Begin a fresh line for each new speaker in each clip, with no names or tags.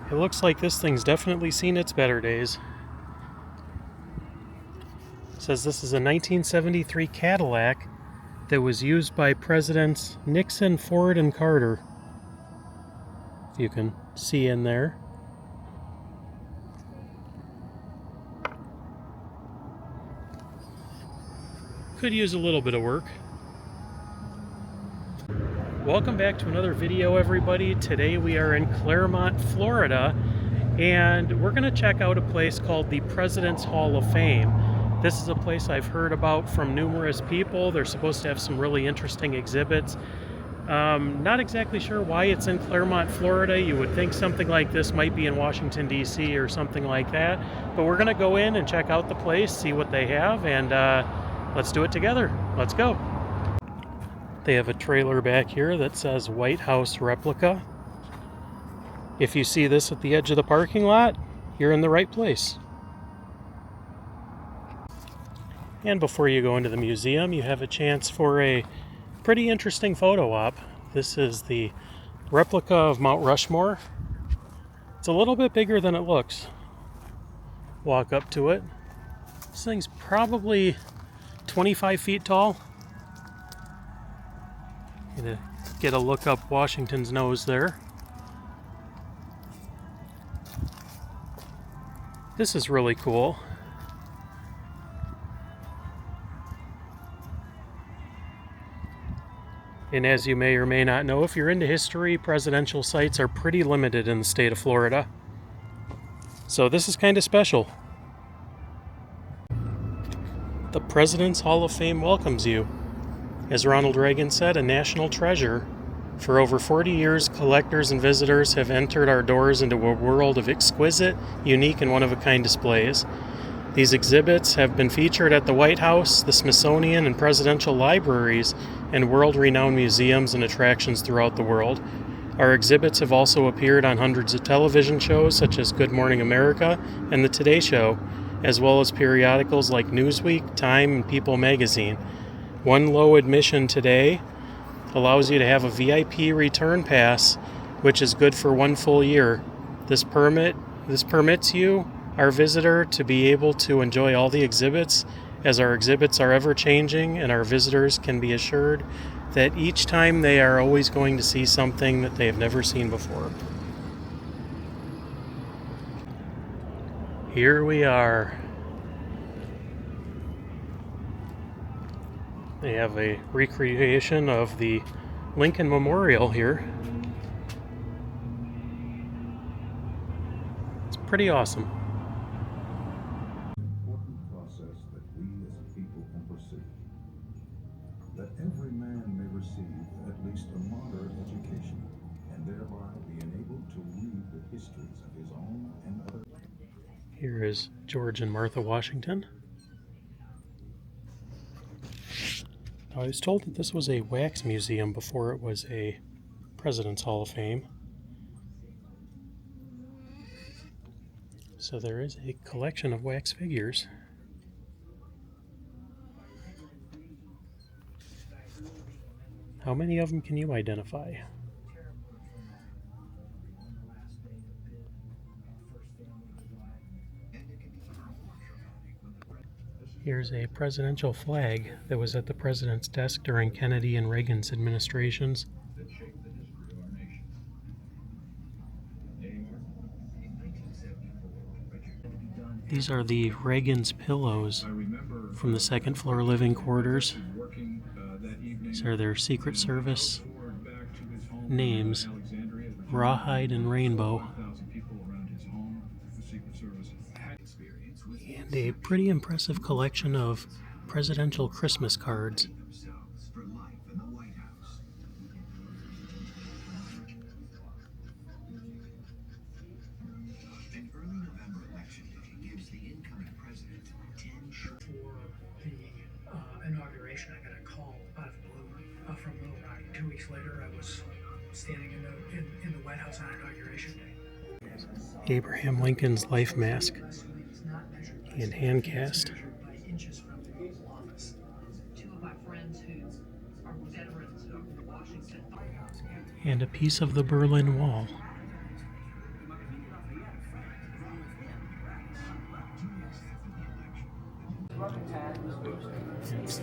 It looks like this thing's definitely seen its better days. It says this is a 1973 Cadillac that was used by Presidents Nixon, Ford, and Carter. If you can see in there. Could use a little bit of work. Welcome back to another video, everybody. Today we are in Clermont, Florida, and we're going to check out a place called the President's Hall of Fame. This is a place I've heard about from numerous people. They're supposed to have some really interesting exhibits. Not exactly sure why it's in Clermont, Florida. You would think something like this might be in Washington, D.C. or something like that. But we're going to go in and check out the place, see what they have, and let's do it together. Let's go. They have a trailer back here that says White House Replica. If you see this at the edge of the parking lot, you're in the right place. And before you go into the museum, you have a chance for a pretty interesting photo op. This is the replica of Mount Rushmore. It's a little bit bigger than it looks. Walk up to it. This thing's probably 25 feet tall. Gonna get a look up Washington's nose there. This is really cool. And as you may or may not know, if you're into history, presidential sites are pretty limited in the state of Florida. So this is kind of special. The President's Hall of Fame welcomes you. As Ronald Reagan said, a national treasure. For over 40 years, collectors and visitors have entered our doors into a world of exquisite, unique, and one-of-a-kind displays. These exhibits have been featured at the White House, the Smithsonian, and presidential libraries, and world-renowned museums and attractions throughout the world. Our exhibits have also appeared on hundreds of television shows such as Good Morning America and The Today Show, as well as periodicals like Newsweek, Time, and People magazine. One low admission today allows you to have a VIP return pass, which is good for 1 full year. This permits you, our visitor, to be able to enjoy all the exhibits, as our exhibits are ever changing, and our visitors can be assured that each time they are always going to see something that they have never seen before. Here we are. They have a recreation of the Lincoln Memorial here. It's pretty awesome.
Important process that we as a people can pursue. That every man may receive at least a moderate education, and thereby be enabled to read the histories of his own and other.
Here is George and Martha Washington. I was told that this was a wax museum before it was a President's Hall of Fame. So there is a collection of wax figures. How many of them can you identify? Here's a presidential flag that was at the president's desk during Kennedy and Reagan's administrations. These are the Reagan's pillows from the second floor living quarters. These are their Secret Service names, Rawhide and Rainbow. And a pretty impressive collection of presidential Christmas cards.
Inauguration, I got a call out of the blue from Little Rock. 2 weeks later, I was standing in the White House on Inauguration Day.
Abraham Lincoln's life mask and hand cast. And a piece of the Berlin Wall.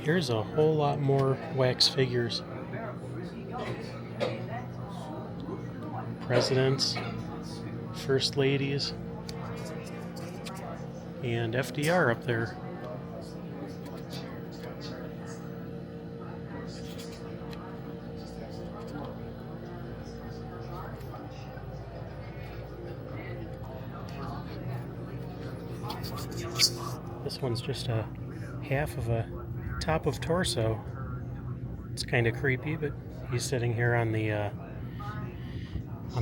Here's a whole lot more wax figures. Presidents, first ladies, and FDR up there. This one's just a half of a top of torso. It's kind of creepy, but he's sitting here on the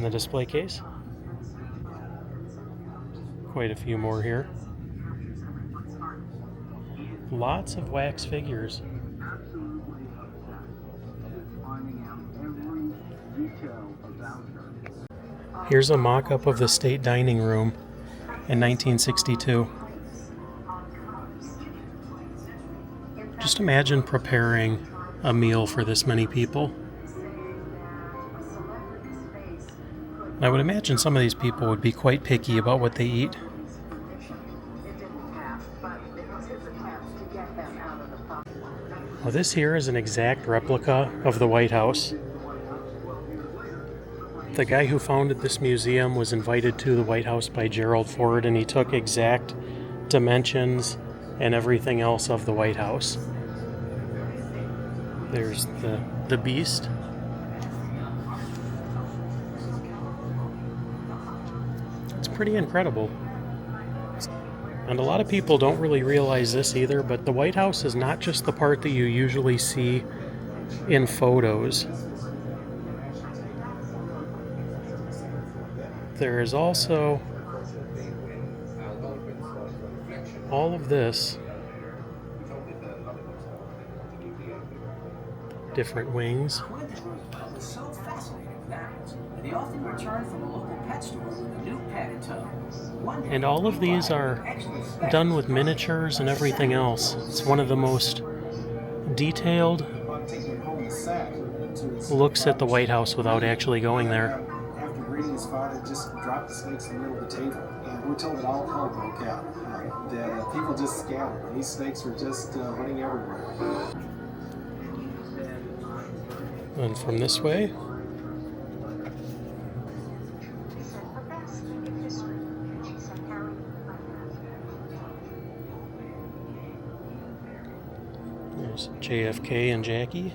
display case. Quite a few more here. Lots of wax figures. Here's a mock-up of the state dining room in 1962. Just imagine preparing a meal for this many people. I would imagine some of these people would be quite picky about what they eat. Well, this here is an exact replica of the White House. The guy who founded this museum was invited to the White House by Gerald Ford, and he took exact dimensions and everything else of the White House. There's the beast. It's pretty incredible. And a lot of people don't really realize this either, but the White House is not just the part that you usually see in photos. There is also all of this. Different wings. And all of these are done with miniatures and everything else. It's one of the most detailed looks at the White House without actually going there.
After greeting his father, just dropped the snakes in the middle of the table. And we're told that all hell broke out. That people just scattered. And these snakes were just running everywhere.
And from this way, there's JFK and Jackie.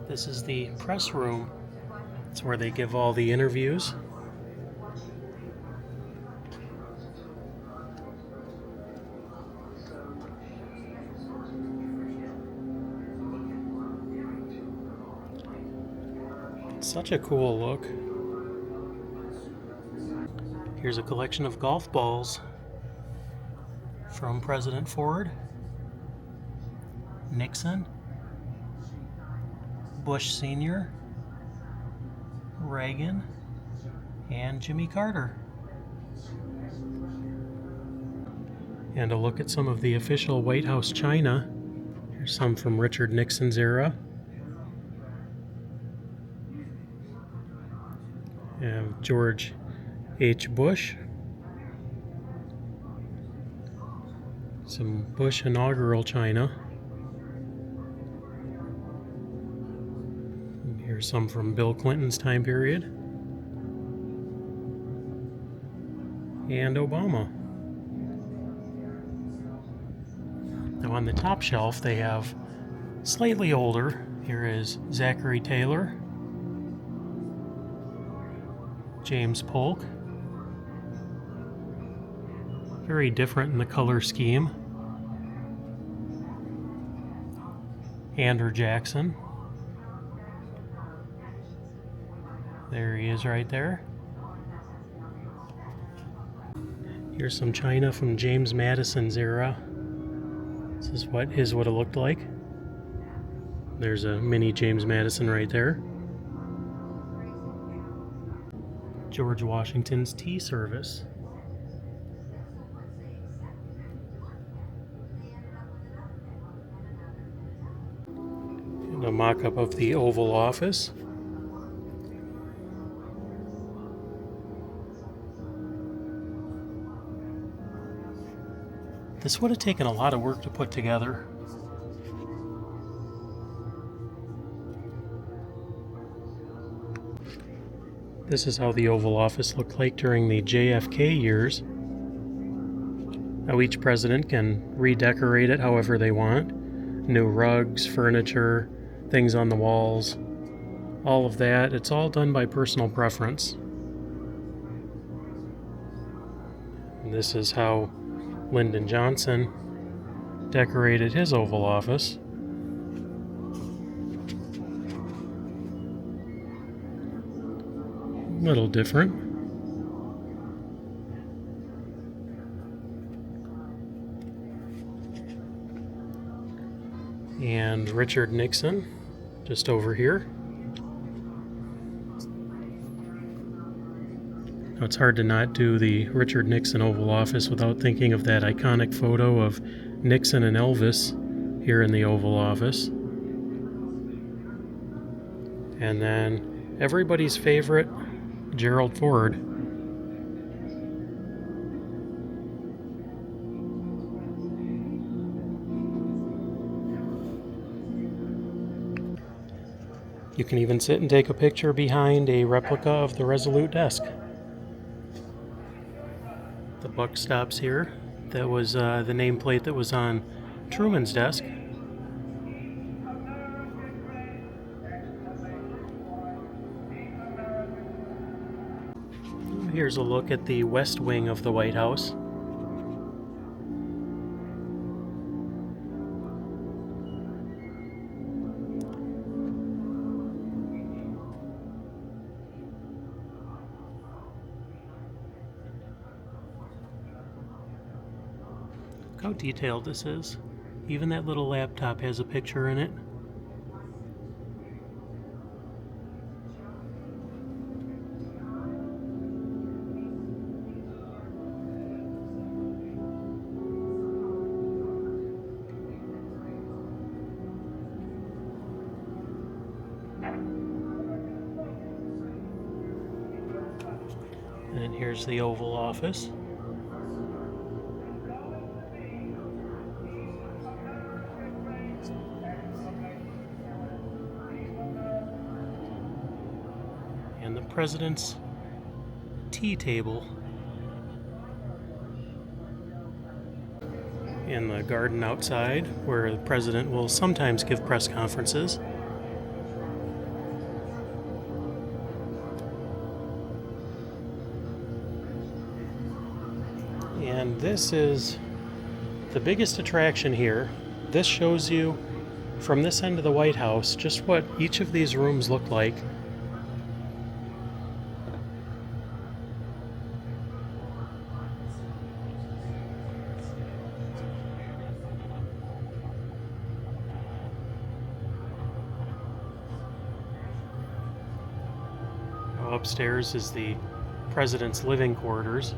This is the press room. It's where they give all the interviews. Such a cool look. Here's a collection of golf balls from President Ford, Nixon, Bush Sr., Reagan, and Jimmy Carter. And a look at some of the official White House china. Here's some from Richard Nixon's era. George H. Bush. Some Bush inaugural china. And here's some from Bill Clinton's time period. And Obama. Now on the top shelf they have slightly older. Here is Zachary Taylor, James Polk. Very different in the color scheme. Andrew Jackson. There he is right there. Here's some china from James Madison's era. This is what his would have looked like. There's a mini James Madison right there. George Washington's tea service. And a mock-up of the Oval Office. This would have taken a lot of work to put together. This is how the Oval Office looked like during the JFK years. Now each president can redecorate it however they want. New rugs, furniture, things on the walls, all of that. It's all done by personal preference. And this is how Lyndon Johnson decorated his Oval Office. A little different. And Richard Nixon, just over here. Now it's hard to not do the Richard Nixon Oval Office without thinking of that iconic photo of Nixon and Elvis here in the Oval Office. And then everybody's favorite, Gerald Ford. You can even sit and take a picture behind a replica of the Resolute desk. The buck stops here. That was the nameplate that was on Truman's desk. Here's a look at the west wing of the White House. Look how detailed this is. Even that little laptop has a picture in it. And here's the Oval Office. And the president's tea table. And the garden outside, where the president will sometimes give press conferences. And this is the biggest attraction here. This shows you from this end of the White House just what each of these rooms look like. Upstairs is the president's living quarters.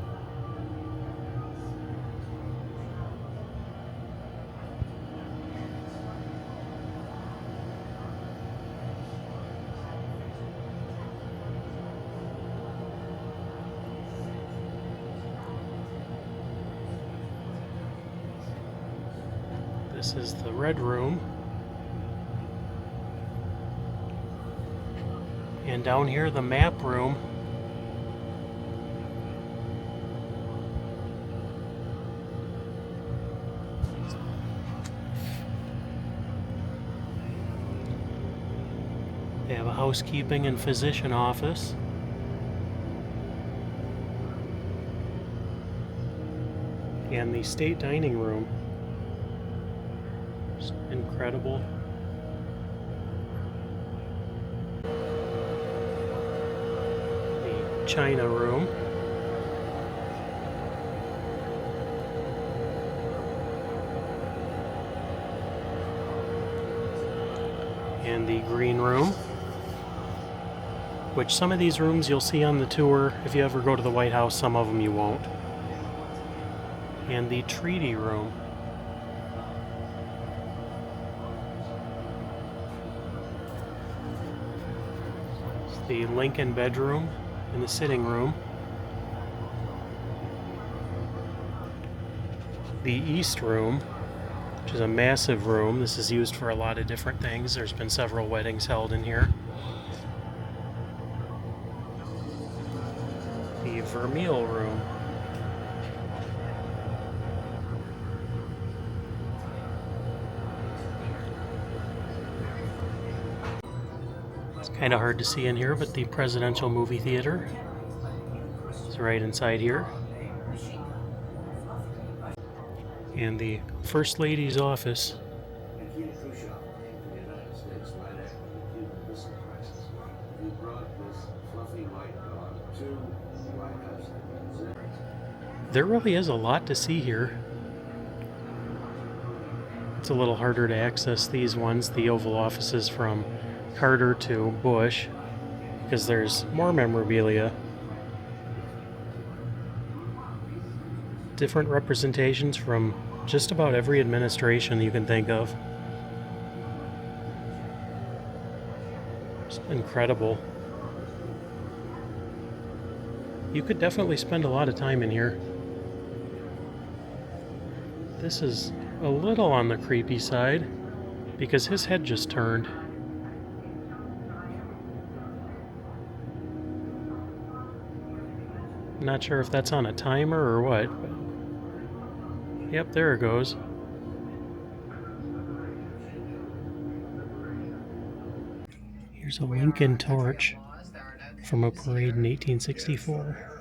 This is the Red Room. And down here, the map room. They have a housekeeping and physician office. And the state dining room. Just incredible. China room. And the green room, which some of these rooms you'll see on the tour. If you ever go to the White House, some of them you won't. And the treaty room. It's the Lincoln bedroom. In the sitting room. the East Room, which is a massive room. This is used for a lot of different things. There's been several weddings held in here. The Vermeil Room. It's kind of hard to see in here, but the Presidential Movie Theater is right inside here. And the First Lady's office. There really is a lot to see here. It's a little harder to access these ones, the Oval Offices from Carter to Bush, because there's more memorabilia. Different representations from just about every administration you can think of. It's incredible. You could definitely spend a lot of time in here. This is a little on the creepy side because his head just turned. Not sure if that's on a timer or what. But yep, there it goes. Here's a Lincoln torch from a parade in 1864.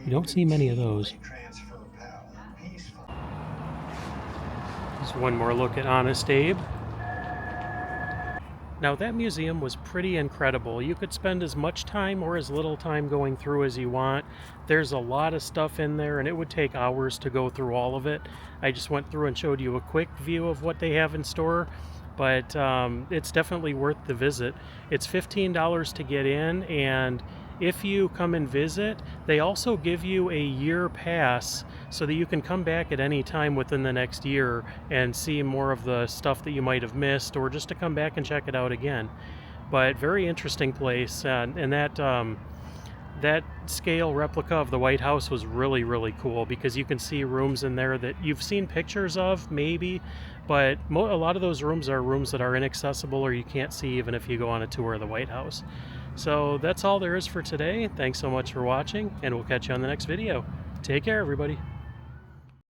You don't see many of those. Here's one more look at Honest Abe. Now that museum was pretty incredible. You could spend as much time or as little time going through as you want. There's a lot of stuff in there and it would take hours to go through all of it. I just went through and showed you a quick view of what they have in store, but it's definitely worth the visit. It's $15 to get in, and if you come and visit, they also give you a year pass so that you can come back at any time within the next year and see more of the stuff that you might have missed, or just to come back and check it out again. But very interesting place, and that scale replica of the White House was really, really cool because you can see rooms in there that you've seen pictures of, maybe, but a lot of those rooms are rooms that are inaccessible or you can't see even if you go on a tour of the White House. So that's all there is for today. Thanks so much for watching, and we'll catch you on the next video. Take care, everybody.